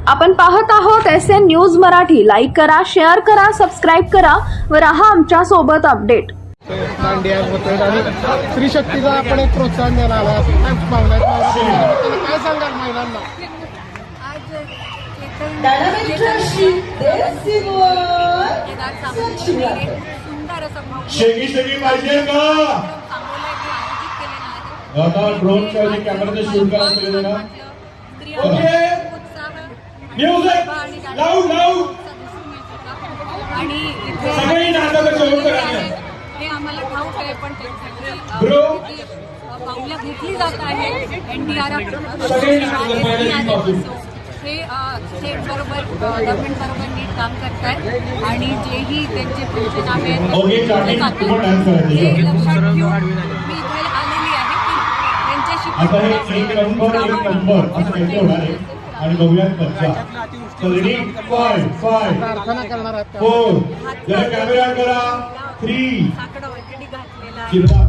आपण पाहत आहोत SN न्यूज मराठी. लाईक करा, शेअर करा, सबस्क्राईब करा व रहा आमच्या सोबत अपडेट. दांडिया होतोय आणि स्त्री शक्तीला आपण एक प्रोत्साहन द्यायला आला काय सांगाल महिलांना? शेगी शेगी पाहिजे का आता ड्रोनच्या कॅमेराचं शूट करायचं ना. ओके म्युझिक लाऊड लाऊड आणि सगळी नाटकं सुरू करायचं. हे आम्हाला ठाऊक आहे पण त्याच्यासाठी पावलं घेतली जात आहे. NDRF हे बरोबर गव्हर्नमेंट बरोबर नीट काम करतायत आणि जेही त्यांचे पंचनामे आहेत ते लक्षात घेऊन मी इथे आलेली आहे की त्यांच्याशी आता हे एक नंबर असं काहीतरी होणार आहे आणि बघूयात बच्चा. रेडी 5 5 प्रार्थना करणार आहात का? 4 जरा कॅमेरा करा 3 साकडं ऑलरेडी घातलेलं आहे. चिरडा